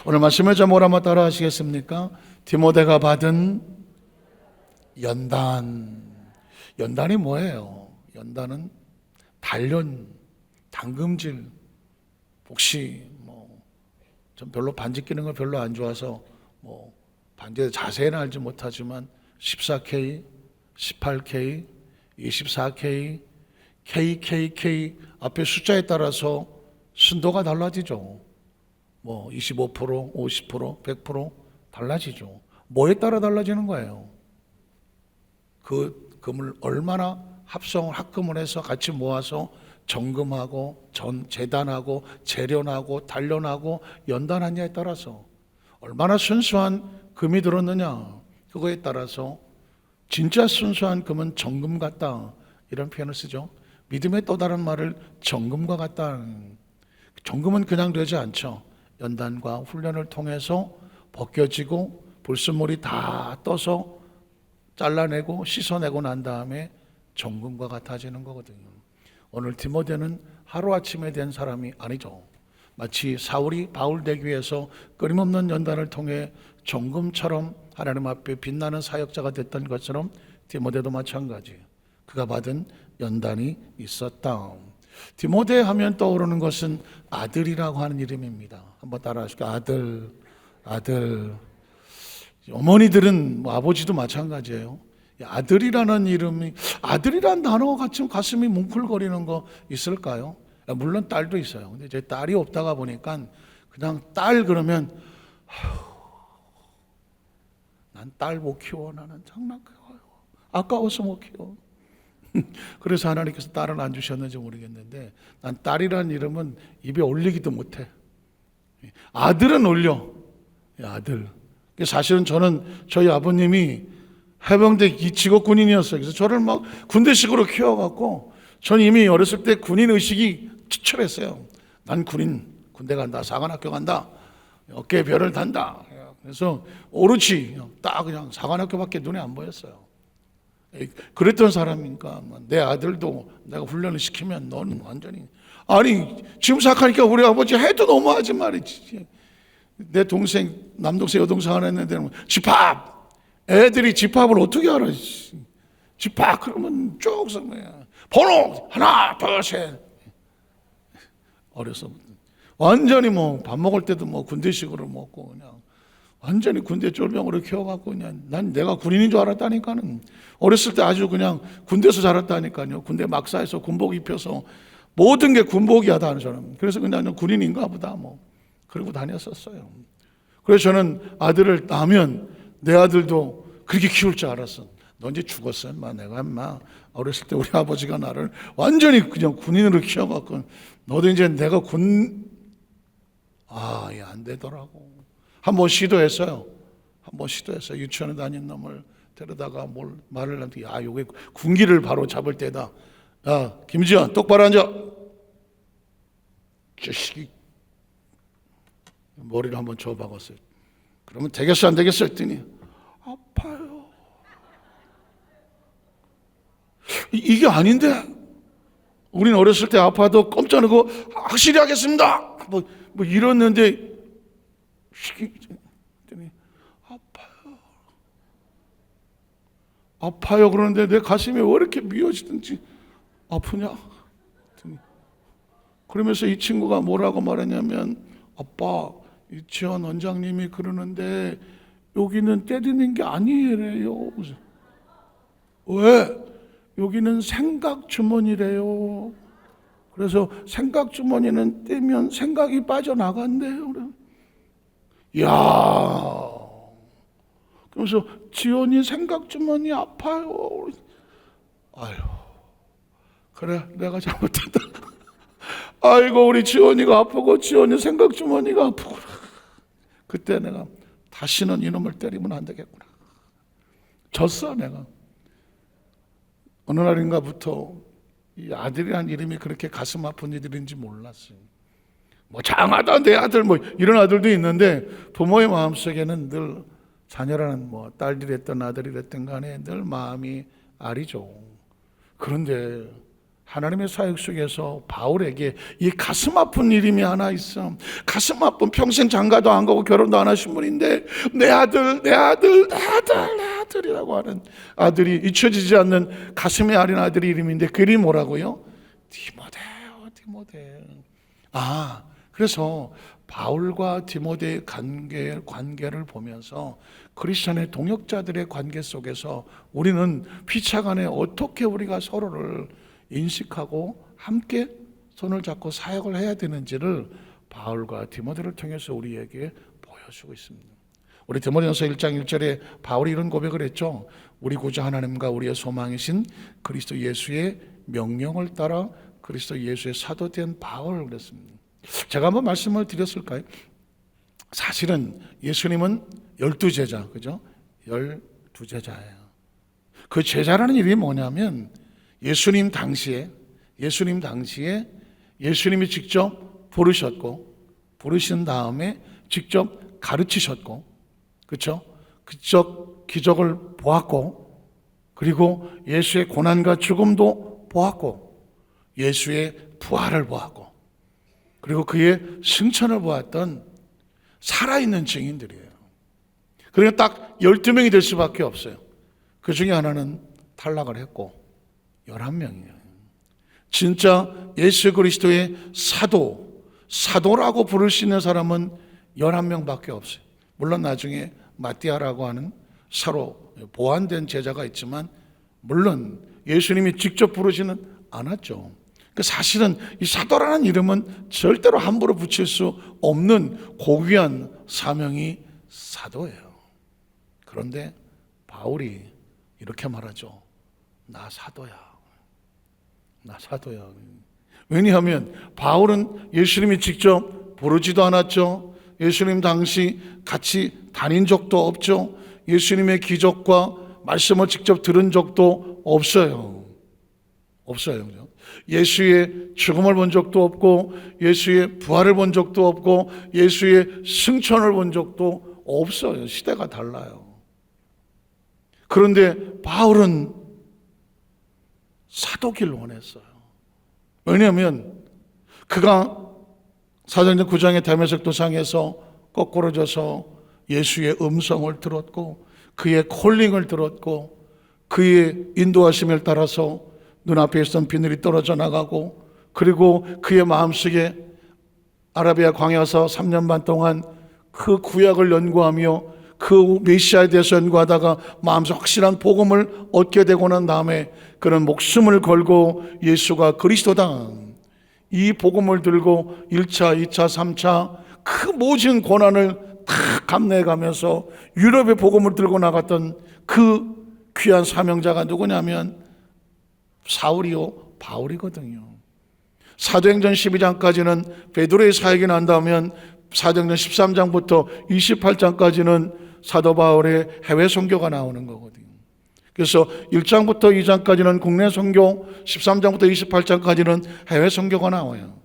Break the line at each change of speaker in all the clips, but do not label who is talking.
오늘 말씀의 제목을 한번 따라 하시겠습니까? 디모데가 받은 연단. 연단이 뭐예요? 연단은 단련, 당금질. 혹시 전 별로 반지 끼는 걸 별로 안 좋아서 반지의 자세히는 알지 못하지만 14K, 18K, 24K, KKK 앞에 숫자에 따라서 순도가 달라지죠. 25%, 50%, 100% 달라지죠. 뭐에 따라 달라지는 거예요? 그 금을 얼마나 합금을 해서 같이 모아서 정금하고 재단하고 재련하고 단련하고 연단하냐에 따라서 얼마나 순수한 금이 들었느냐, 그거에 따라서 진짜 순수한 금은 정금 같다, 이런 표현을 쓰죠. 믿음의 또 다른 말을 정금과 같다. 정금은 그냥 되지 않죠. 연단과 훈련을 통해서 벗겨지고 불순물이 다 떠서 잘라내고 씻어내고 난 다음에 정금과 같아지는 거거든요. 오늘 디모데는 하루아침에 된 사람이 아니죠. 마치 사울이 바울 되기 위해서 끊임없는 연단을 통해 정금처럼 하나님 앞에 빛나는 사역자가 됐던 것처럼 디모데도 마찬가지예요. 그가 받은 연단이 있었다. 디모데 하면 떠오르는 것은 아들이라고 하는 이름입니다. 한번 따라 하실까요? 아들. 어머니들은 아버지도 마찬가지예요. 아들이라는 이름이, 아들이란 단어가 같이 가슴이 뭉클거리는 거 있을까요? 물론 딸도 있어요. 근데 제 딸이 없다가 보니까 그냥 딸 그러면 난 딸 못 키워. 나는 장난해요. 아까워서 못 키워. 그래서 하나님께서 딸을 안 주셨는지 모르겠는데 난 딸이라는 이름은 입에 올리기도 못해. 아들은 올려. 아들. 사실은 저희 아버님이 해병대 직업 군인이었어요. 그래서 저를 막 군대식으로 키워갖고 전 이미 어렸을 때 군인 의식이 추철했어요. 난 군대 간다, 사관학교 간다, 어깨에 별을 단다. 그래서 오로치 딱 그냥 사관학교밖에 눈에 안 보였어요. 그랬던 사람이니까 내 아들도 내가 훈련을 시키면 너는 완전히, 아니 지금 생각하니까 우리 아버지 해도 너무하지 말이지. 내 동생, 남동생, 여동생 하나 했는데 집합, 애들이 집합을 어떻게 알아? 집합 그러면 쭉 써야 번호 하나 둘 셋. 어려서 완전히 밥 먹을 때도 군대식으로 먹고 그냥 완전히 군대 쫄병으로 키워갖고 그냥 난 내가 군인인 줄 알았다니까는. 어렸을 때 아주 그냥 군대에서 자랐다니까요. 군대 막사에서 군복 입혀서 모든 게 군복이야 다 하는 사람. 그래서 그냥 군인인가 보다 그러고 다녔었어요. 그래서 저는 아들을 낳으면 내 아들도 그렇게 키울 줄 알았어. 너 이제 죽었어. 내가 어렸을 때 우리 아버지가 나를 완전히 그냥 군인으로 키워갖고 너도 이제 내가 안 되더라고. 한번 시도했어요. 유치원에 다닌 놈을 데려다가 말을 하는데, 요게 군기를 바로 잡을 때다. 야, 김지현, 똑바로 앉아. 자식이 머리를 한번 줘박았어요. 그러면 되겠어, 안 되겠어 했더니 아파요. 이게 아닌데. 우리는 어렸을 때 아파도 꼼짝 않고 확실히 하겠습니다. 이랬는데 아파요. 그러는데 내 가슴이 왜 이렇게 미어지든지 아프냐? 그러면서 이 친구가 뭐라고 말했냐면, 아빠, 이치현 원장님이 그러는데 여기는 때리는 게 아니래요. 왜? 여기는 생각 주머니래요. 그래서 생각 주머니는 떼면 생각이 빠져나간대요. 이야. 그러면서 지원이 생각 주머니 아파요. 아유, 그래 내가 잘못했다. 아이고 우리 지원이가 아프고 지원이 생각 주머니가 아프고. 그때 내가 다시는 이놈을 때리면 안 되겠구나. 졌어 내가. 어느 날인가부터 이 아들이란 이름이 그렇게 가슴 아픈 이들인지 몰랐어요. 장하다 내 아들 이런 아들도 있는데 부모의 마음속에는 늘 자녀라는 딸이 됐든 아들이 됐든 간에 늘 마음이 아리죠. 그런데 하나님의 사역 속에서 바울에게 이 가슴 아픈 이름이 하나 있어. 가슴 아픈, 평생 장가도 안 가고 결혼도 안 하신 분인데 내 아들이라고 하는 아들이 잊혀지지 않는 가슴에 아린 아들의 이름인데 그 이름이 뭐라고요? 디모데요. 그래서 바울과 디모데의 관계를 보면서 크리스천의 동역자들의 관계 속에서 우리는 피차간에 어떻게 우리가 서로를 인식하고 함께 손을 잡고 사역을 해야 되는지를 바울과 디모데를 통해서 우리에게 보여주고 있습니다. 우리 디모데전서 1장 1절에 바울이 이런 고백을 했죠. 우리 구주 하나님과 우리의 소망이신 그리스도 예수의 명령을 따라 그리스도 예수의 사도된 바울 그랬습니다. 제가 한번 말씀을 드렸을까요? 사실은 예수님은 12제자, 그죠? 12제자예요. 그 제자라는 이름이 뭐냐면 예수님 당시에 예수님이 직접 부르신 다음에 직접 가르치셨고, 그렇죠? 그쪽 기적을 보았고, 그리고 예수의 고난과 죽음도 보았고, 예수의 부활을 보았고, 그리고 그의 승천을 보았던 살아있는 증인들이에요. 그러니까 딱 12명이 될 수밖에 없어요. 그 중에 하나는 탈락을 했고 11명이에요. 진짜 예수 그리스도의 사도라고 부를 수 있는 사람은 11명밖에 없어요. 물론 나중에 마띠아라고 하는 서로 보완된 제자가 있지만 물론 예수님이 직접 부르지는 않았죠. 사실은 이 사도라는 이름은 절대로 함부로 붙일 수 없는 고귀한 사명이 사도예요. 그런데 바울이 이렇게 말하죠. 나 사도야. 왜냐하면 바울은 예수님이 직접 부르지도 않았죠. 예수님 당시 같이 다닌 적도 없죠. 예수님의 기적과 말씀을 직접 들은 적도 없어요. 예수의 죽음을 본 적도 없고 예수의 부활을 본 적도 없고 예수의 승천을 본 적도 없어요. 시대가 달라요. 그런데 바울은 사도길 원했어요. 왜냐하면 그가 사도행전 9장의 다메섹 도상에서 거꾸로 져서 예수의 음성을 들었고 그의 콜링을 들었고 그의 인도하심을 따라서 눈앞에 있던 비늘이 떨어져 나가고 그리고 그의 마음속에 아라비아 광야에서 3년 반 동안 그 구약을 연구하며 그 메시아에 대해서 연구하다가 마음속 확실한 복음을 얻게 되고 난 다음에 그는 목숨을 걸고 예수가 그리스도다 이 복음을 들고 1차, 2차, 3차 그 모든 고난을 다 감내해가면서 유럽의 복음을 들고 나갔던 그 귀한 사명자가 누구냐면 사울이요 바울이거든요. 사도행전 12장까지는 베드로의 사역이 난다면 사도행전 13장부터 28장까지는 사도 바울의 해외 선교가 나오는 거거든요. 그래서 1장부터 2장까지는 국내 선교, 13장부터 28장까지는 해외 선교가 나와요.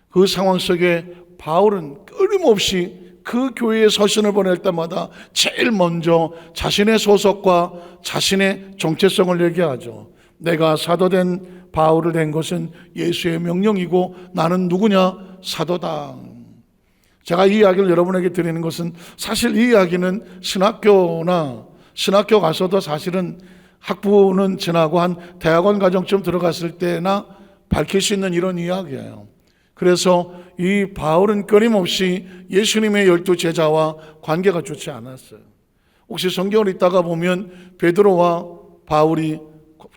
그 상황 속에 바울은 끊임없이 그 교회에 서신을 보낼 때마다 제일 먼저 자신의 소속과 자신의 정체성을 얘기하죠. 내가 사도된 바울을 된 것은 예수의 명령이고 나는 누구냐? 사도다. 제가 이 이야기를 여러분에게 드리는 것은 사실 이 이야기는 신학교 가서도 사실은 학부는 지나고 한 대학원 과정쯤 들어갔을 때나 밝힐 수 있는 이런 이야기예요. 그래서 이 바울은 끊임없이 예수님의 12제자와 관계가 좋지 않았어요. 혹시 성경을 읽다가 보면 베드로와 바울이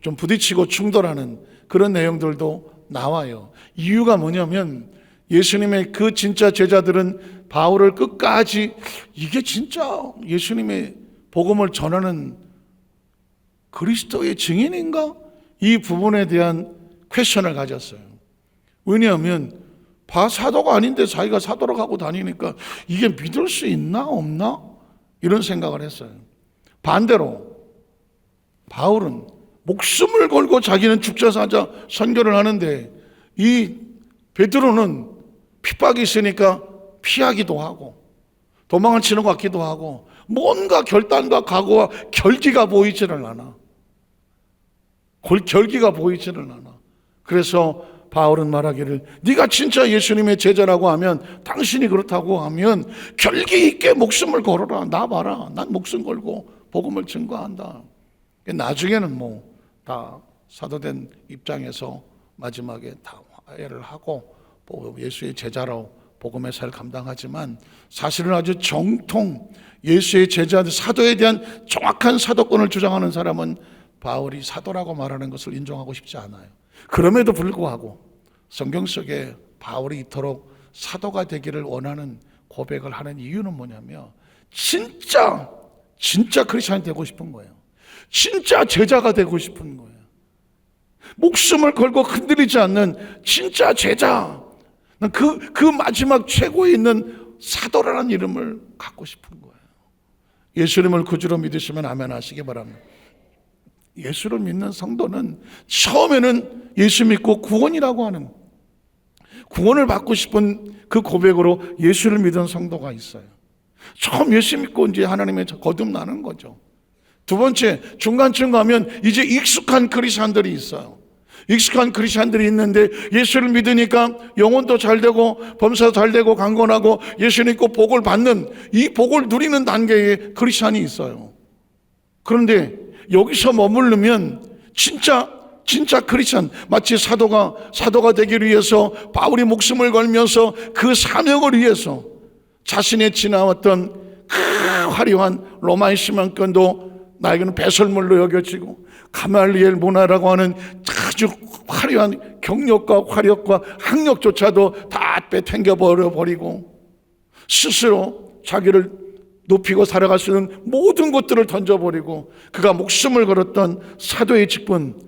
좀 부딪히고 충돌하는 그런 내용들도 나와요. 이유가 뭐냐면 예수님의 그 진짜 제자들은 바울을 끝까지 이게 진짜 예수님의 복음을 전하는 그리스도의 증인인가? 이 부분에 대한 퀘션을 가졌어요. 왜냐하면 사도가 아닌데 자기가 사도로 가고 다니니까 이게 믿을 수 있나 없나? 이런 생각을 했어요. 반대로 바울은 목숨을 걸고 자기는 죽자사자 선교를 하는데 이 베드로는 핍박이 있으니까 피하기도 하고 도망을 치는 것 같기도 하고 뭔가 결단과 각오와 결기가 보이지를 않아. 그래서 바울은 말하기를 네가 진짜 예수님의 제자라고 하면, 당신이 그렇다고 하면 결기 있게 목숨을 걸어라. 나 봐라. 난 목숨 걸고 복음을 증거한다. 나중에는 뭐 다 사도된 입장에서 마지막에 다 화해를 하고 예수의 제자로 복음의 사를 감당하지만, 사실은 아주 정통 예수의 제자, 사도에 대한 정확한 사도권을 주장하는 사람은 바울이 사도라고 말하는 것을 인정하고 싶지 않아요. 그럼에도 불구하고 성경 속에 바울이 이토록 사도가 되기를 원하는 고백을 하는 이유는 뭐냐면, 진짜 크리스찬이 되고 싶은 거예요. 진짜 제자가 되고 싶은 거예요. 목숨을 걸고 흔들리지 않는 진짜 제자, 그 마지막 최고에 있는 사도라는 이름을 갖고 싶은 거예요. 예수님을 구주로 믿으시면 아멘 하시기 바랍니다. 예수를 믿는 성도는 처음에는 예수 믿고 구원이라고 하는, 구원을 받고 싶은 그 고백으로 예수를 믿은 성도가 있어요. 처음 예수 믿고 이제 하나님의 거듭나는 거죠. 두 번째, 중간쯤 가면 이제 익숙한 크리스찬들이 있어요. 익숙한 크리스찬들이 있는데 예수를 믿으니까 영혼도 잘 되고 범사도 잘 되고 강건하고 예수 믿고 복을 받는, 이 복을 누리는 단계의 크리스찬이 있어요. 그런데 여기서 머무르면 진짜 크리스찬, 마치 사도가 되기 위해서 바울이 목숨을 걸면서 그 사명을 위해서 자신의 지나왔던 그 화려한 로마의 심판권도 나에게는 배설물로 여겨지고, 가말리엘 문화라고 하는 아주 화려한 경력과 화력과 학력조차도 다 빼앗겨버리고, 스스로 자기를 높이고 살아갈 수 있는 모든 것들을 던져버리고 그가 목숨을 걸었던 사도의 직분,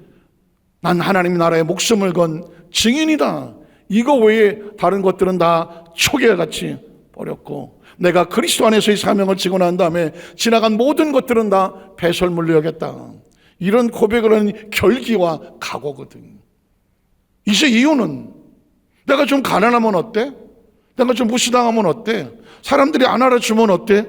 난 하나님 나라에 목숨을 건 증인이다. 이거 외에 다른 것들은 다 초계같이 버렸고, 내가 그리스도 안에서의 사명을 지고 난 다음에 지나간 모든 것들은 다 배설물로 여겼다. 이런 고백을 하는 결기와 각오거든. 이제 이유는, 내가 좀 가난하면 어때? 내가 좀 무시당하면 어때? 사람들이 안 알아주면 어때?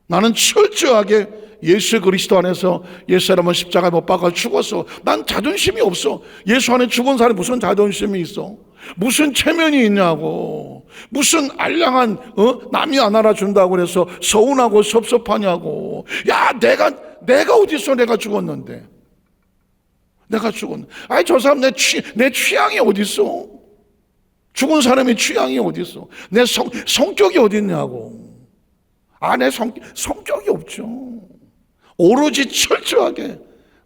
나는 철저하게 예수 그리스도 안에서 예수 사람은 십자가에 못 박아 죽었어. 난 자존심이 없어. 예수 안에 죽은 사람이 무슨 자존심이 있어? 무슨 체면이 있냐고. 무슨 알량한 남이 안 알아준다고 그래서 서운하고 섭섭하냐고. 야, 내가 어딨어? 내가 죽었는데. 아니, 저 사람 내 취향이 어딨어? 죽은 사람의 취향이 어딨어? 내 성격이 어딨냐고. 내 성격이 없죠. 오로지 철저하게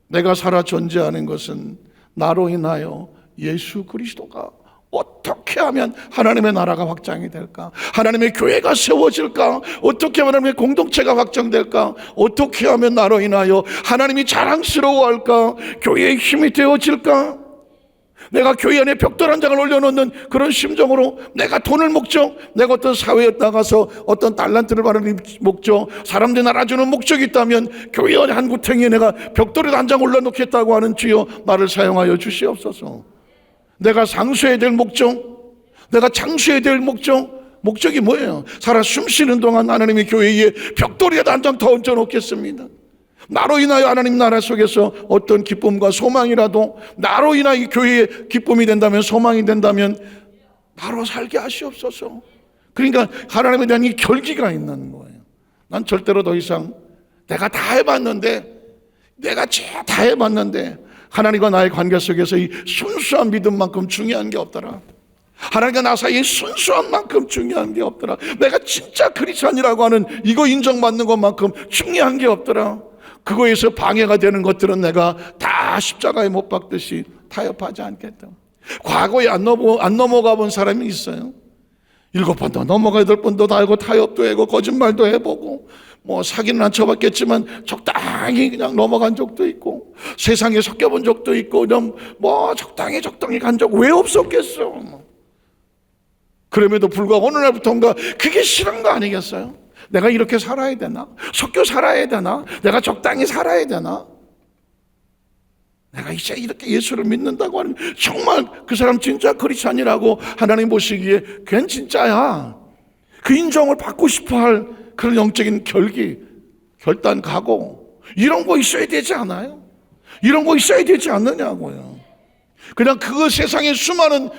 내가 살아 존재하는 것은 나로 인하여 예수 그리스도가 어떻게 하면 하나님의 나라가 확장이 될까? 하나님의 교회가 세워질까? 어떻게 하면 하나님의 공동체가 확장될까? 어떻게 하면 나로 인하여 하나님이 자랑스러워할까? 교회의 힘이 되어질까? 내가 교회 안에 벽돌 한 장을 올려놓는 그런 심정으로, 내가 돈을 목적, 내가 어떤 사회에 나가서 어떤 달란트를 받는 목적, 사람들이 알아주는 목적이 있다면 교회 안에 한 구탱이에 내가 벽돌을 한 장 올려놓겠다고 하는 주여, 나를 사용하여 주시옵소서. 내가 상수해야 될 목적, 내가 장수해야 될 목적이 뭐예요? 살아 숨쉬는 동안 하나님의 교회에 벽돌이라도 한 장 더 얹어놓겠습니다. 나로 인하여 하나님 나라 속에서 어떤 기쁨과 소망이라도, 나로 인하여 이 교회의 기쁨이 된다면, 소망이 된다면 나로 살게 하시옵소서. 그러니까 하나님에 대한 이 결기가 있는 거예요. 난 절대로 더 이상 내가 다 해봤는데 하나님과 나의 관계 속에서 이 순수한 믿음만큼 중요한 게 없더라. 하나님과 나 사이의 순수한 만큼 중요한 게 없더라. 내가 진짜 크리스찬이라고 하는 이거 인정받는 것만큼 중요한 게 없더라. 그거에서 방해가 되는 것들은 내가 다 십자가에 못 박듯이 타협하지 않겠다. 과거에 안 넘어가 본 사람이 있어요. 7번도 넘어가 8번도 다 하고 타협도 하고 거짓말도 해보고 뭐 사기는 안 쳐봤겠지만 적당히 그냥 넘어간 적도 있고, 세상에 섞여본 적도 있고, 뭐 적당히 간 적 왜 없었겠어. 그럼에도 불구하고 어느 날부터인가 그게 싫은 거 아니겠어요? 내가 이렇게 살아야 되나? 섞여 살아야 되나? 내가 적당히 살아야 되나? 내가 이제 이렇게 예수를 믿는다고 하는, 정말 그 사람 진짜 크리스찬이라고 하나님 보시기에 걔는 진짜야. 그 인정을 받고 싶어할 그런 영적인 결단, 각오, 이런 거 있어야 되지 않아요? 이런 거 있어야 되지 않느냐고요. 그냥 그 세상에 수많은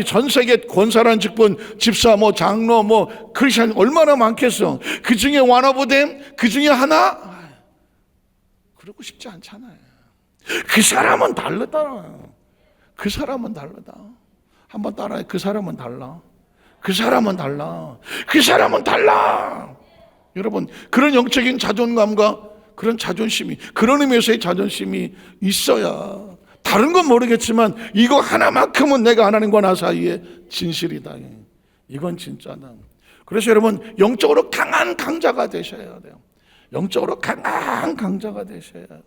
전 세계 권사라는 직분, 집사, 장로, 크리스천 얼마나 많겠어. 그 중에 완화보됨, 그 중에 하나? 그러고 싶지 않잖아요. 그 사람은 다르다. 그 사람은 다르다. 한번 따라해. 그 사람은 달라. 그 사람은 달라. 그 사람은 달라. 여러분, 그런 영적인 자존감과 그런 자존심이, 그런 의미에서의 자존심이 있어야, 다른 건 모르겠지만 이거 하나만큼은 내가 하나님과 나 사이에 진실이다. 이건 진짜다. 그래서 여러분, 영적으로 강한 강자가 되셔야 돼요. 영적으로 강한 강자가 되셔야 돼요.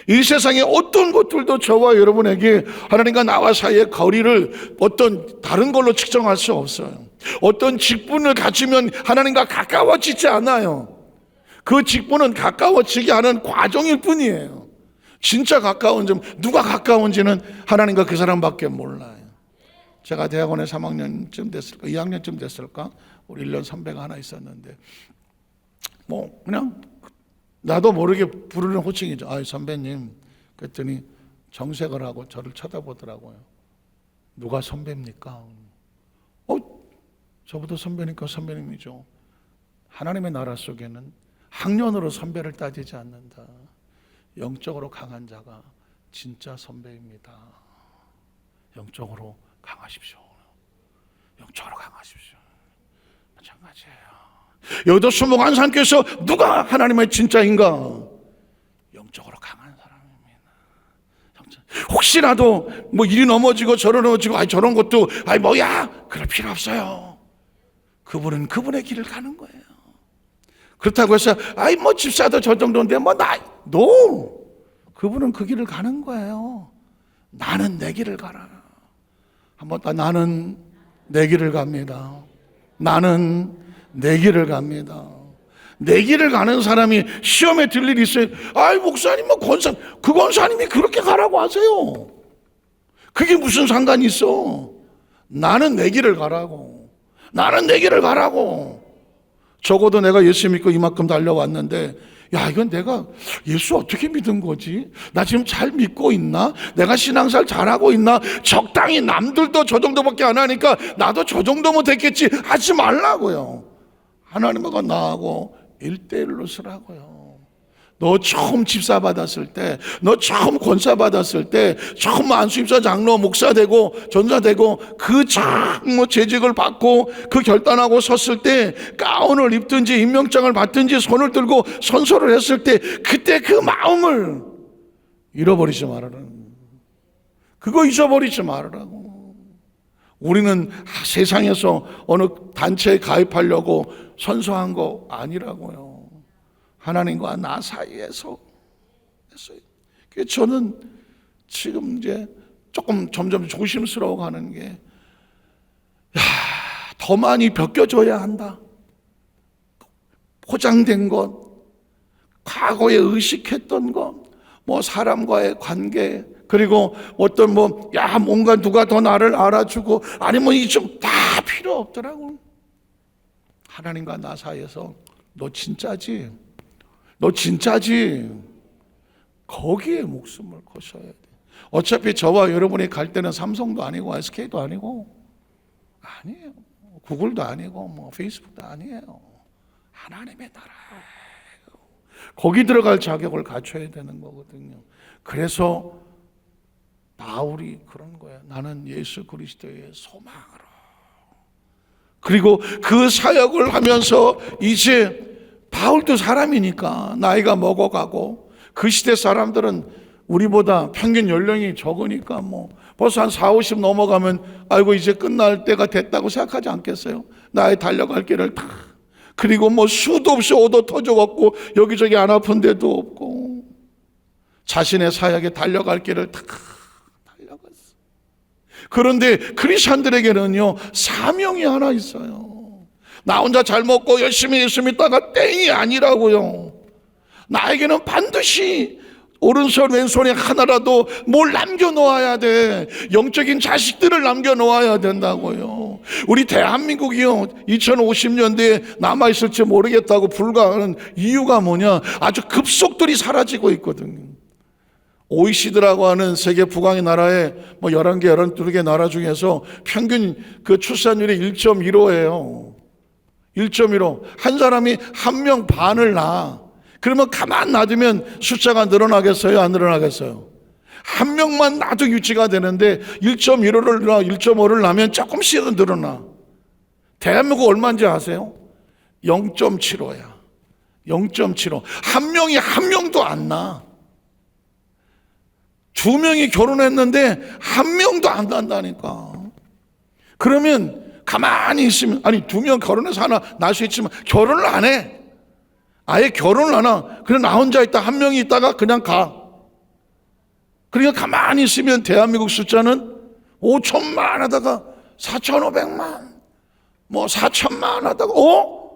이 세상의 어떤 것들도 저와 여러분에게 하나님과 나와 사이의 거리를 어떤 다른 걸로 측정할 수 없어요. 어떤 직분을 가지면 하나님과 가까워지지 않아요. 그 직분은 가까워지게 하는 과정일 뿐이에요. 진짜 가까운지, 누가 가까운지는 하나님과 그 사람밖에 몰라요. 제가 대학원에 3학년쯤 됐을까, 2학년쯤 됐을까, 우리 1년 선배가 하나 있었는데, 그냥 나도 모르게 부르는 호칭이죠. 아, 선배님. 그랬더니 정색을 하고 저를 쳐다보더라고요. 누가 선배입니까? 저보다 선배니까 선배님이죠. 하나님의 나라 속에는 학년으로 선배를 따지지 않는다. 영적으로 강한 자가 진짜 선배입니다. 영적으로 강하십시오. 영적으로 강하십시오. 마찬가지예요. 여기도 수목한 사람께서 누가 하나님의 진짜인가? 영적으로 강한 사람입니다. 혹시라도 이리 넘어지고 저리 넘어지고 저런 것도 그럴 필요 없어요. 그분은 그분의 길을 가는 거예요. 그렇다고 해서 집사도 저 정도인데 그분은 그 길을 가는 거예요. 나는 내 길을 가라. 한번 나는 내 길을 갑니다. 나는 내 길을 갑니다. 내 길을 가는 사람이 시험에 들 일이 있어요. 목사님, 그 권사님이 그렇게 가라고 하세요. 그게 무슨 상관이 있어? 나는 내 길을 가라고. 나는 내 길을 가라고. 적어도 내가 예수 믿고 이만큼 달려왔는데, 이건 내가 예수 어떻게 믿은 거지? 나 지금 잘 믿고 있나? 내가 신앙생활 잘하고 있나? 적당히 남들도 저 정도밖에 안 하니까 나도 저 정도면 됐겠지 하지 말라고요. 하나님과 나하고 1대1로 쓰라고요. 너 처음 집사 받았을 때, 너 처음 권사 받았을 때, 처음 안수임사, 장로, 목사 되고 전사 되고 그 재직을 받고 그 결단하고 섰을 때, 가운을 입든지 임명장을 받든지 손을 들고 선서를 했을 때, 그때 그 마음을 잃어버리지 말아라는, 그거 잊어버리지 말아라고. 우리는 세상에서 어느 단체에 가입하려고 선서한 거 아니라고요. 하나님과 나 사이에서 했어요. 그래서 저는 지금 이제 조금 점점 조심스러워 가는 게, 더 많이 벗겨줘야 한다. 포장된 것, 과거에 의식했던 것, 사람과의 관계, 그리고 어떤 뭔가 누가 더 나를 알아주고, 이게 좀 다 필요 없더라고. 하나님과 나 사이에서 너 진짜지? 너 진짜지? 거기에 목숨을 거셔야 돼. 어차피 저와 여러분이 갈 때는 삼성도 아니고 SK도 아니고, 아니에요. 구글도 아니고 페이스북도 아니에요. 하나님의 나라예요. 거기 들어갈 자격을 갖춰야 되는 거거든요. 그래서 바울이 그런 거예요. 나는 예수 그리스도의 소망으로. 그리고 그 사역을 하면서 이제 바울도 사람이니까 나이가 먹어가고, 그 시대 사람들은 우리보다 평균 연령이 적으니까 벌써 한 40, 50 넘어가면 이제 끝날 때가 됐다고 생각하지 않겠어요? 나의 달려갈 길을 다, 그리고 수도 없이 얻어 터져갖고 여기저기 안 아픈 데도 없고, 자신의 사역에 달려갈 길을 다 달려갔어. 그런데 크리스천들에게는요, 사명이 하나 있어요. 나 혼자 잘 먹고 열심히 예수 믿다가 땡이 아니라고요. 나에게는 반드시 오른손 왼손에 하나라도 뭘 남겨놓아야 돼. 영적인 자식들을 남겨놓아야 된다고요. 우리 대한민국이요, 2050년대에 남아있을지 모르겠다고 불가하는 이유가 뭐냐? 아주 급속들이 사라지고 있거든요. OECD라고 하는 세계 부강의 나라에 뭐 11개, 12개 나라 중에서 평균 그 출산율이 1.15예요. 1.15. 한 사람이 한 명 반을 낳아. 그러면 가만 놔두면 숫자가 늘어나겠어요? 안 늘어나겠어요? 한 명만 놔도 유지가 되는데 1.5를 낳으면 조금씩은 늘어나. 대한민국 얼마인지 아세요? 0.75야. 0.75. 한 명이 한 명도 안 낳아. 두 명이 결혼했는데 한 명도 안 난다니까. 그러면 가만히 있으면, 아니 두 명 결혼해서 하나 낳을 수 있지만 결혼을 안 해. 아예 결혼을 안 하. 그냥 나 혼자 있다 한 명이 있다가 그냥 가. 그러니까 가만히 있으면 대한민국 숫자는 5천만 하다가 4,500만, 뭐 4천만 하다가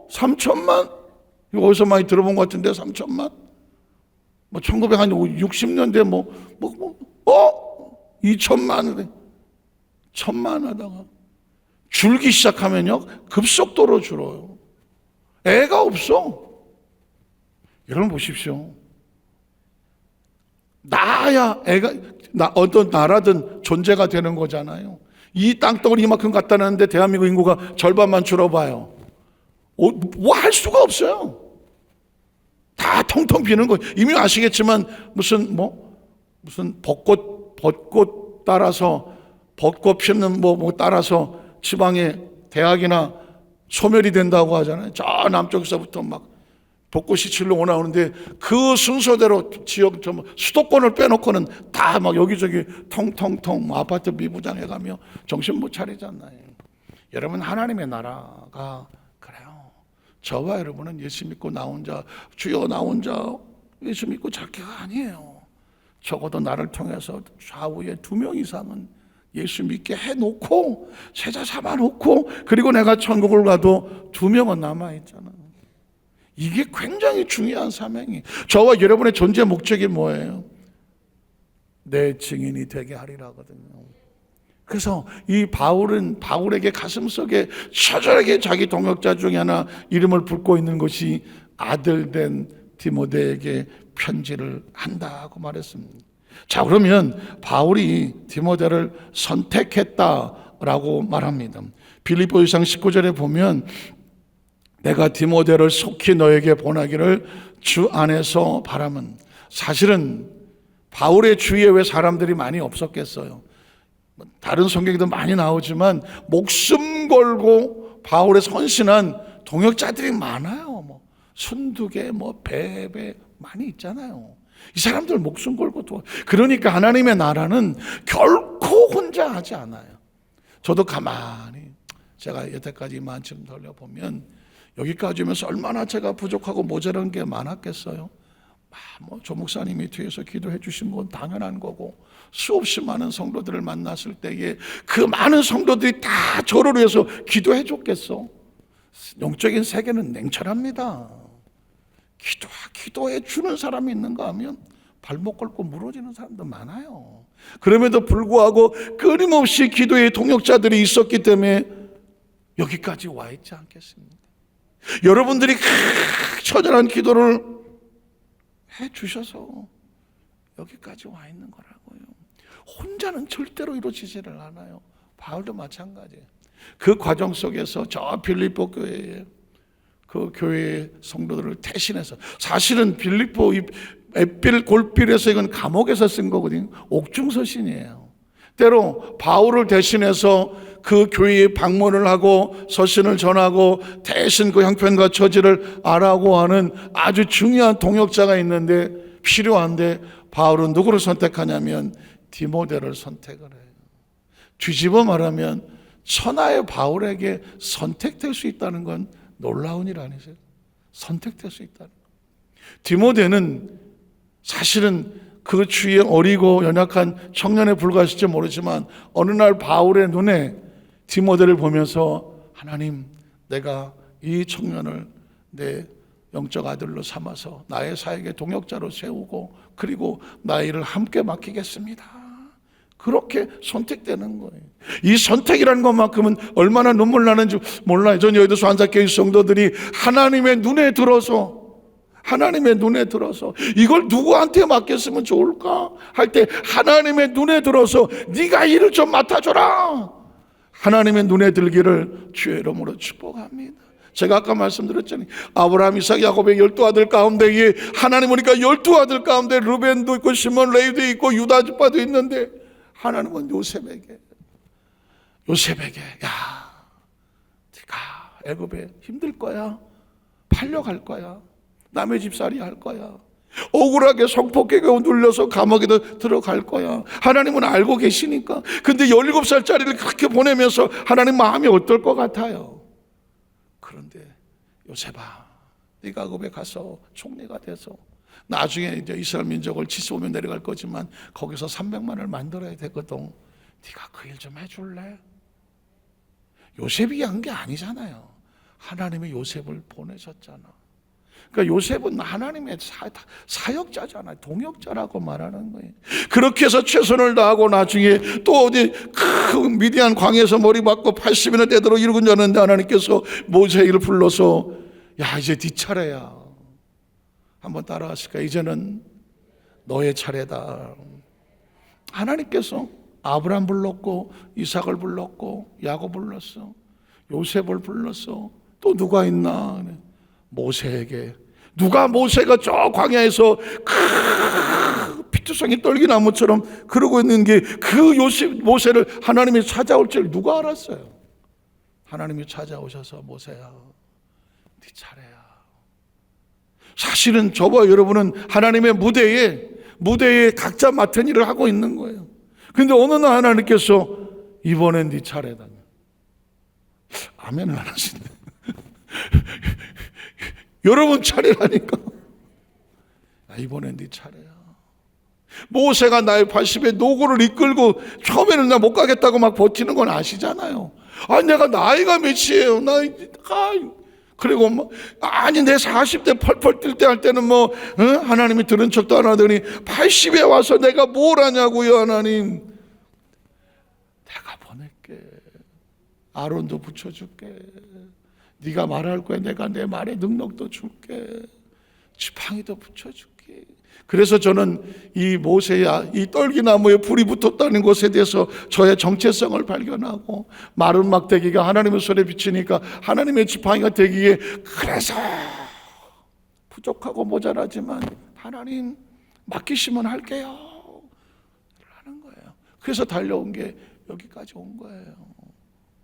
3천만? 이거 어디서 많이 들어본 것 같은데 3천만? 뭐 1960년대 2천만, 1,000만 하다가 줄기 시작하면요 급속도로 줄어요. 애가 없어. 여러분 보십시오. 나야 애가 어떤 나라든 존재가 되는 거잖아요. 이 땅덩어리 이만큼 갖다 놨는데 대한민국 인구가 절반만 줄어봐요. 뭐 할 수가 없어요. 다 텅텅 비는 거예요. 이미 아시겠지만 무슨 벚꽃 따라서 벚꽃 피는 뭐 따라서 지방의 대학이나 소멸이 된다고 하잖아요. 저 남쪽에서부터 막 벚꽃이 질러 오나오는데 그 순서대로 지역 수도권을 빼놓고는 다 막 여기저기 텅텅텅 아파트 미부장해가며 정신 못 차리잖아요. 여러분 하나님의 나라가 그래요. 저와 여러분은 예수 믿고 나 혼자 주여 나 혼자 예수 믿고 자기가 아니에요. 적어도 나를 통해서 좌우에 2명 이상은 예수 믿게 해놓고 제자 삼아놓고 그리고 내가 천국을 가도 2명은 남아있잖아요. 이게 굉장히 중요한 사명이. 저와 여러분의 존재 목적이 뭐예요? 내 증인이 되게 하리라거든요. 그래서 이 바울에게 가슴속에 처절하게 자기 동역자 중에 하나 이름을 붓고 있는 것이 아들 된 디모데에게 편지를 한다고 말했습니다. 자, 그러면 바울이 디모데를 선택했다라고 말합니다. 빌립보서상 19절에 보면 내가 디모데를 속히 너에게 보내기를 주 안에서 바라면, 사실은 바울의 주위에 왜 사람들이 많이 없었겠어요? 다른 성경에도 많이 나오지만 목숨 걸고 바울의 헌신한 동역자들이 많아요. 순두개, 베베 많이 있잖아요. 이 사람들 목숨 걸고 도. 그러니까 하나님의 나라는 결코 혼자 하지 않아요. 저도 가만히 제가 여태까지 이만큼 돌려보면 여기까지 오면서 얼마나 제가 부족하고 모자란 게 많았겠어요. 조 목사님이 뒤에서 기도해 주신 건 당연한 거고, 수없이 많은 성도들을 만났을 때에 그 많은 성도들이 다 저를 위해서 기도해 줬겠어. 영적인 세계는 냉철합니다. 기도해 주는 사람이 있는가 하면 발목 걸고 무너지는 사람도 많아요. 그럼에도 불구하고 끊임없이 기도의 동역자들이 있었기 때문에 여기까지 와 있지 않겠습니까? 여러분들이 처절한 기도를 해 주셔서 여기까지 와 있는 거라고요. 혼자는 절대로 이루어지지를 않아요. 바울도 마찬가지예요. 그 과정 속에서 저 빌립보 교회에 그 교회의 성도들을 대신해서, 사실은 빌립보 햇빌 골빌에서 이건 감옥에서 쓴 거거든요. 옥중서신이에요. 때로 바울을 대신해서 그 교회에 방문을 하고 서신을 전하고 대신 그 형편과 처지를 알아고 하는 아주 중요한 동역자가 있는데, 필요한데 바울은 누구를 선택하냐면 디모데를 선택을 해요. 뒤집어 말하면 천하의 바울에게 선택될 수 있다는 건 놀라운 일 아니세요? 선택될 수 있다는 거. 디모데는 사실은 그 주위에 어리고 연약한 청년에 불과했을지 모르지만 어느 날 바울의 눈에 디모데를 보면서, 하나님, 내가 이 청년을 내 영적 아들로 삼아서 나의 사역의 동역자로 세우고 그리고 나의 일을 함께 맡기겠습니다. 그렇게 선택되는 거예요. 이 선택이라는 것만큼은 얼마나 눈물 나는지 몰라요. 전 여의도 한사교회 성도들이 하나님의 눈에 들어서 하나님의 눈에 들어서 이걸 누구한테 맡겼으면 좋을까 할 때 하나님의 눈에 들어서 네가 일을 좀 맡아줘라. 하나님의 눈에 들기를 주의 이름으로 축복합니다. 제가 아까 말씀드렸잖아요. 아브라함, 이삭, 야곱의 12아들 가운데에 하나님 보니까 12아들 가운데 루벤도 있고 시몬, 레위도 있고 유다 지파도 있는데 하나님은 요셉에게 야, 네가 애굽에 힘들 거야. 팔려갈 거야. 남의 집살이 할 거야. 억울하게 성폭행에 눌려서 감옥에 들어갈 거야. 하나님은 알고 계시니까. 근데 17살짜리를 그렇게 보내면서 하나님 마음이 어떨 것 같아요? 그런데 요셉아, 네가 애굽에 가서 총리가 돼서 나중에 이제 이스라엘 민족을 75년 내려갈 거지만 거기서 300만을 만들어야 되거든. 네가 그 일 좀 해줄래? 요셉이 한 게 아니잖아요. 하나님이 요셉을 보내셨잖아. 그러니까 요셉은 하나님의 사역자잖아요. 동역자라고 말하는 거예요. 그렇게 해서 최선을 다하고 나중에 또 어디 큰 미디안 광야에서 머리 박고 80일을 되도록 이루고 자는데 하나님께서 모세를 불러서 야, 이제 네 차례야. 한번 따라하실까? 이제는 너의 차례다. 하나님께서 아브라함 불렀고 이삭을 불렀고 야곱 불렀어. 요셉을 불렀어. 또 누가 있나? 모세에게. 누가 모세가 저 광야에서 피투성이 떨기나무처럼 그러고 있는 게 그 모세를 하나님이 찾아올 줄 누가 알았어요? 하나님이 찾아오셔서 모세야, 네 차례야. 사실은 저와 여러분은 하나님의 무대에 각자 맡은 일을 하고 있는 거예요. 근데 어느 날 하나님께서 이번엔 네 차례다. 아멘을 안 하시네. 여러분 차례라니까. 이번엔 네 차례야. 모세가 나의 80의 노고를 이끌고 처음에는 나 못 가겠다고 막 버티는 건 아시잖아요. 내가 나이가 몇이에요? 그리고 내 40대 펄펄 뛸 때 할 때는 하나님이 들은 척도 안 하더니 80에 와서 내가 뭘 하냐고요. 하나님, 내가 보낼게. 아론도 붙여줄게. 네가 말할 거야. 내가 내 말에 능력도 줄게. 지팡이도 붙여줄게. 그래서 저는 이 모세야, 이 떨기나무에 불이 붙었다는 것에 대해서 저의 정체성을 발견하고, 마른 막대기가 하나님의 손에 비치니까 하나님의 지팡이가 되기에, 그래서 부족하고 모자라지만 하나님 맡기시면 할게요 하는 거예요. 그래서 달려온 게 여기까지 온 거예요.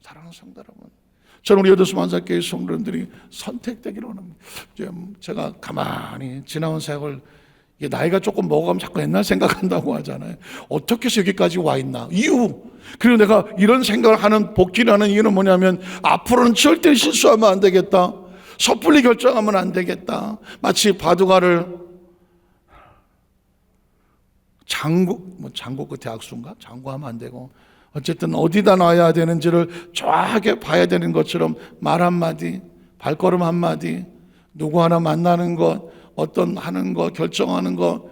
사랑하는 성도 여러분, 저는 우리 여도수 만사교회 성도님들이 선택되기를 원합니다. 제가 가만히 지나온 세월, 이게 나이가 조금 먹어가면 자꾸 옛날 생각한다고 하잖아요. 어떻게 해서 여기까지 와 있나? 이유. 그리고 내가 이런 생각을 하는, 복귀를 하는 이유는 뭐냐면, 앞으로는 절대 실수하면 안 되겠다. 섣불리 결정하면 안 되겠다. 마치 바둑알을 장구 끝에 악수인가? 장구하면 안 되고, 어쨌든 어디다 놔야 되는지를 정확하게 봐야 되는 것처럼 말 한마디, 발걸음 한마디, 누구 하나 만나는 것, 어떤 하는 것, 결정하는 것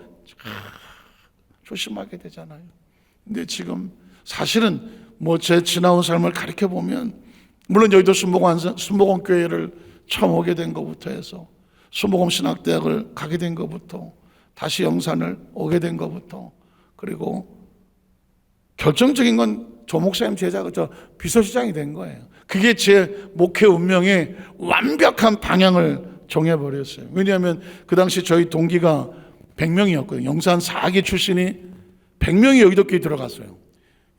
조심하게 되잖아요. 근데 지금 사실은 제 지나온 삶을 가르쳐 보면, 물론 여의도 순복음 교회를 처음 오게 된 것부터 해서 순복음 신학대학을 가게 된 것부터, 다시 영산을 오게 된 것부터, 그리고 결정적인 건 조 목사님 제자가 저 비서실장이 된 거예요. 그게 제 목회 운명의 완벽한 방향을 정해버렸어요. 왜냐하면 그 당시 저희 동기가 100명이었거든요. 영산 4기 출신이 100명이 여의도교에 들어갔어요.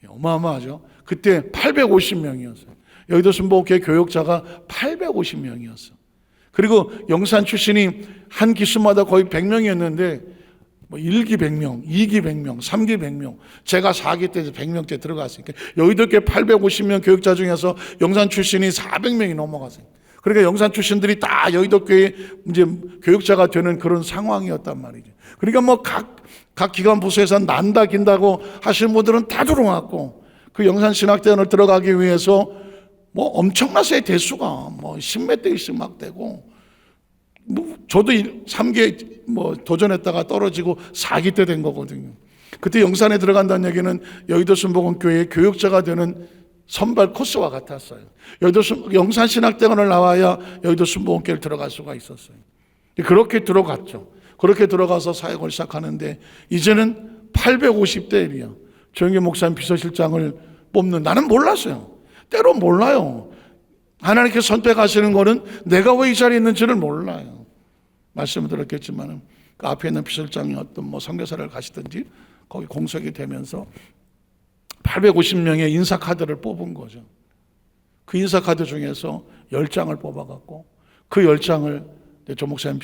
어마어마하죠. 그때 850명이었어요. 여의도 순복음교회 교역자가 850명이었어요. 그리고 영산 출신이 한 기수마다 거의 100명이었는데 1기 100명, 2기 100명, 3기 100명. 제가 4기 때 100명째 들어갔으니까 여의도교회 850명 교역자 중에서 영산 출신이 400명이 넘어갔어요. 그러니까 영산 출신들이 다 여의도교회 이제 교역자가 되는 그런 상황이었단 말이죠. 그러니까 각 기관 부서에서 난다 긴다고 하시는 분들은 다 들어왔고, 그 영산 신학대원을 들어가기 위해서 엄청났어요. 대수가 10몇 대씩 막 되고, 저도 3기 도전했다가 떨어지고 4기 때 된 거거든요. 그때 영산에 들어간다는 얘기는 여의도 순복음교회의 교역자가 되는 선발 코스와 같았어요. 영산 신학대원을 나와야 여의도 순복음교회를 들어갈 수가 있었어요. 그렇게 들어갔죠. 그렇게 들어가서 사역을 시작하는데 이제는 850대 1이야. 조영기 목사님 비서실장을 뽑는, 나는 몰랐어요. 때로 몰라요. 하나님께서 선택하시는 거는 내가 왜 이 자리에 있는지를 몰라요. 말씀을 들었겠지만 그 앞에 있는 비서실장이 어떤 선교사를 가시든지 거기 공석이 되면서 850명의 인사카드를 뽑은 거죠. 그 인사카드 중에서 10장을 뽑아갖고 그 10장을 조 목사님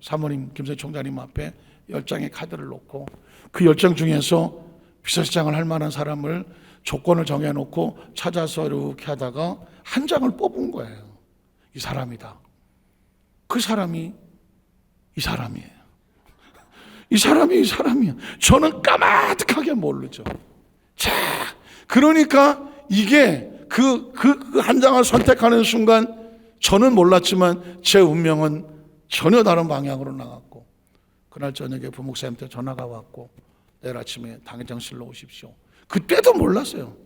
사모님 김선희 총장님 앞에 10장의 카드를 놓고 그 10장 중에서 비서실장을 할 만한 사람을 조건을 정해놓고 찾아서 이렇게 하다가 한 장을 뽑은 거예요. 이 사람이다. 그 사람이 이 사람이에요. 이 사람이에요. 저는 까마득하게 모르죠. 자, 그러니까 이게 그 한 장을 선택하는 순간 저는 몰랐지만 제 운명은 전혀 다른 방향으로 나갔고, 그날 저녁에 부목사님한테 전화가 왔고 내일 아침에 당회장실로 오십시오. 그때도 몰랐어요.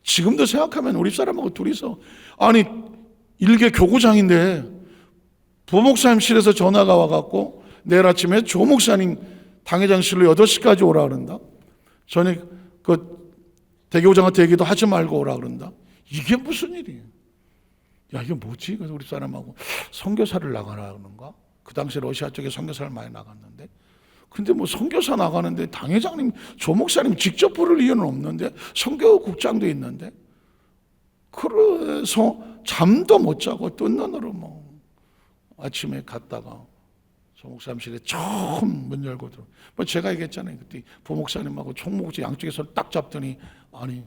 지금도 생각하면 우리 사람하고 둘이서, 아니 일개 교구장인데 부목사님실에서 전화가 와갖고 내일 아침에 조 목사님 당회장실로 8시까지 오라 그런다. 전에 그 대교장한테 얘기도 하지 말고 오라 그런다. 이게 무슨 일이에요? 야, 이게 뭐지? 그래서 우리 사람하고 선교사를 나가라는가? 그 당시 러시아 쪽에 선교사를 많이 나갔는데, 근데 선교사 나가는데 당회장님, 조 목사님 직접 부를 이유는 없는데, 선교국장도 있는데, 그래서 잠도 못 자고 뜬 눈으로 아침에 갔다가 조 목사님실에 처음 문 열고 들어. 제가 얘기했잖아요. 그때 부목사님하고 총목지 양쪽에서 딱 잡더니, 아니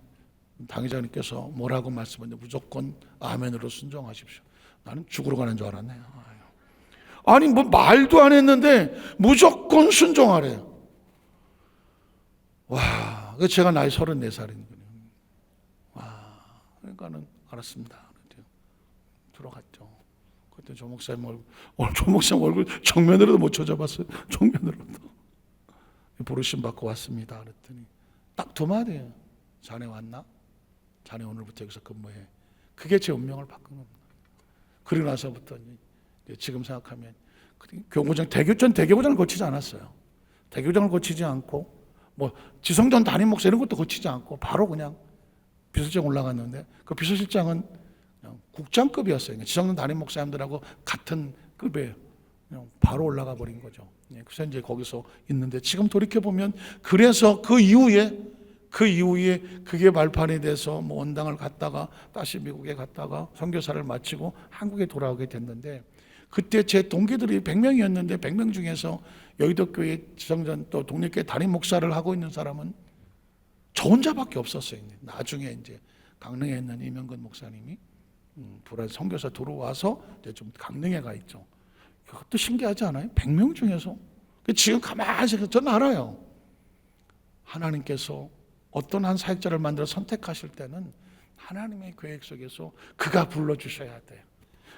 당회장님께서 뭐라고 말씀하는데 무조건 아멘으로 순종하십시오. 나는 죽으러 가는 줄 알았네요. 아니 말도 안 했는데 무조건 순종하래요. 와, 제가 나이 34살이거든요. 와, 그러니까는 알았습니다. 들어갔죠. 그때 조 목사님 얼굴 정면으로도 못 쳐다봤어요. 정면으로도. 부르심 받고 왔습니다. 그랬더니 딱 2마디예요. 자네 왔나? 자네 오늘부터 여기서 근무해. 그게 제 운명을 바꾼 겁니다. 그리고 나서부터 지금 생각하면 교구장, 전 대교구장을 거치지 않았어요. 대교구장을 거치지 않고 지성전 담임 목사 이런 것도 거치지 않고 바로 그냥 비서실장 올라갔는데, 그 비서실장은 그냥 국장급이었어요. 지성전 담임 목사님들하고 같은 급이에요. 그냥 바로 올라가 버린 거죠. 그래서 이제 거기서 있는데, 지금 돌이켜 보면 그래서 그 이후에 그게 발판이 돼서 원당을 갔다가 다시 미국에 갔다가 선교사를 마치고 한국에 돌아오게 됐는데, 그때 제 동기들이 100명이었는데 100명 중에서 여의도 교회 지성전 또 독립교회 담임 목사를 하고 있는 사람은 저 혼자밖에 없었어요. 나중에 이제 강릉에 있는 이명근 목사님이 선교사 들어와서 이제 좀 강릉에 가 있죠. 그것도 신기하지 않아요? 100명 중에서. 지금 가만히 생각해서 저는 알아요. 하나님께서 어떤 한 사역자를 만들어 선택하실 때는 하나님의 계획 속에서 그가 불러주셔야 돼요.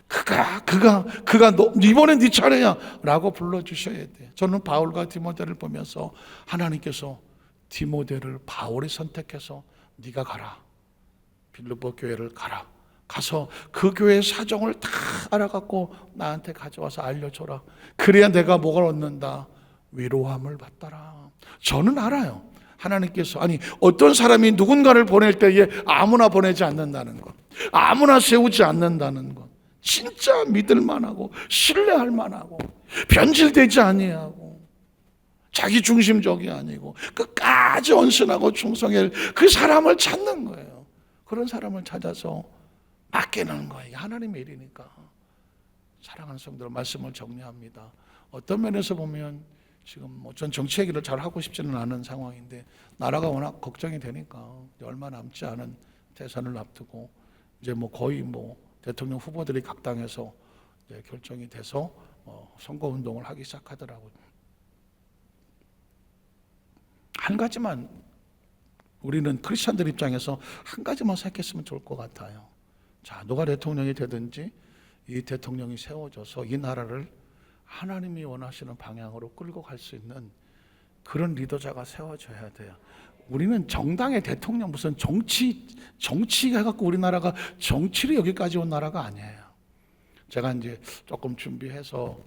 그가 너 이번엔 네 차례야 라고 불러주셔야 돼요. 저는 바울과 디모데를 보면서 하나님께서 디모데를 바울이 선택해서 네가 가라, 빌립보 교회를 가라, 가서 그 교회의 사정을 다 알아갖고 나한테 가져와서 알려줘라. 그래야 내가 뭐를 얻는다? 위로함을 받더라. 저는 알아요. 하나님께서, 아니 어떤 사람이 누군가를 보낼 때에 아무나 보내지 않는다는 것, 아무나 세우지 않는다는 것, 진짜 믿을 만하고 신뢰할 만하고 변질되지 아니하고 자기 중심적이 아니고 끝까지 온순하고 충성할 그 사람을 찾는 거예요. 그런 사람을 찾아서 맡기는 거예요. 하나님의 일이니까. 사랑하는 성도들, 말씀을 정리합니다. 어떤 면에서 보면 지금 전 정치 얘기를 잘 하고 싶지는 않은 상황인데, 나라가 워낙 걱정이 되니까 얼마 남지 않은 대선을 앞두고 이제 거의 대통령 후보들이 각 당에서 이제 결정이 돼서 선거 운동을 하기 시작하더라고요. 한 가지만, 우리는 크리스찬들 입장에서 한 가지만 생각했으면 좋을 것 같아요. 자, 누가 대통령이 되든지 이 대통령이 세워져서 이 나라를 하나님이 원하시는 방향으로 끌고 갈 수 있는 그런 리더자가 세워져야 돼요. 우리는 정당의 대통령, 무슨 정치 해갖고 우리나라가 정치로 여기까지 온 나라가 아니에요. 제가 이제 조금 준비해서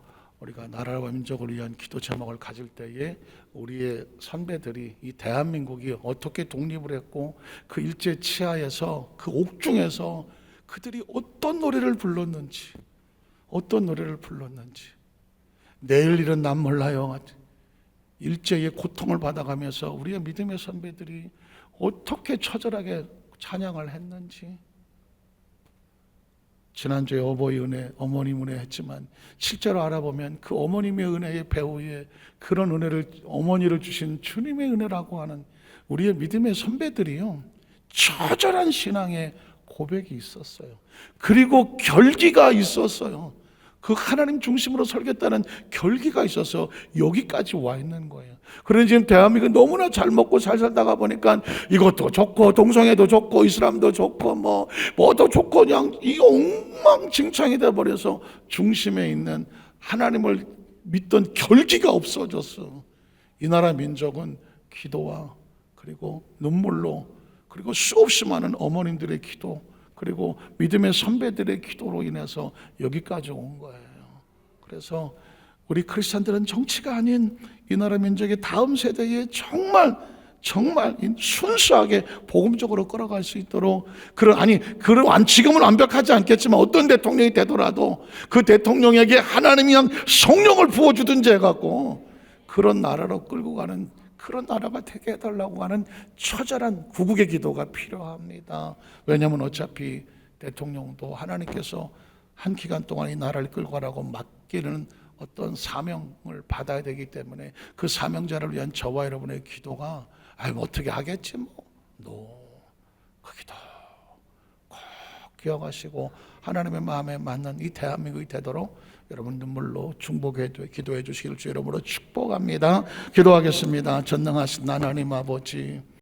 우리가 나라와 민족을 위한 기도 제목을 가질 때에 우리의 선배들이 이 대한민국이 어떻게 독립을 했고 그 일제 치하에서 그 옥중에서 그들이 어떤 노래를 불렀는지 내일 일은 난 몰라요. 일제의 고통을 받아가면서 우리의 믿음의 선배들이 어떻게 처절하게 찬양을 했는지. 지난주에 어버이 은혜, 어머님 은혜 했지만 실제로 알아보면 그 어머님의 은혜의 배후에 그런 은혜를, 어머니를 주신 주님의 은혜라고 하는 우리의 믿음의 선배들이요, 처절한 신앙의 고백이 있었어요. 그리고 결기가 있었어요. 그 하나님 중심으로 살겠다는 결기가 있어서 여기까지 와 있는 거예요. 그런데 지금 대한민국은 너무나 잘 먹고 잘 살다가 보니까 이것도 좋고 동성애도 좋고 이슬람도 좋고 뭐도 좋고 그냥 이 엉망진창이 돼버려서 중심에 있는 하나님을 믿던 결기가 없어졌어. 이 나라 민족은 기도와 그리고 눈물로 그리고 수없이 많은 어머님들의 기도 그리고 믿음의 선배들의 기도로 인해서 여기까지 온 거예요. 그래서 우리 크리스찬들은 정치가 아닌 이 나라 민족의 다음 세대에 정말 순수하게 복음적으로 끌어갈 수 있도록 지금은 완벽하지 않겠지만 어떤 대통령이 되더라도 그 대통령에게 하나님이 그냥 성령을 부어주든지 해갖고 그런 나라로 끌고 가는, 그런 나라가 되게 해달라고 하는 처절한 구국의 기도가 필요합니다. 왜냐하면 어차피 대통령도 하나님께서 한 기간 동안 이 나라를 끌고 가라고 맡기는 어떤 사명을 받아야 되기 때문에 그 사명자를 위한 저와 여러분의 기도가 어떻게 하겠지 그 기도 꼭 기억하시고 하나님의 마음에 맞는 이 대한민국이 되도록 여러분 눈물로 중보해 기도해 주시길 주 이름으로 축복합니다. 기도하겠습니다. 전능하신 하나님 아버지,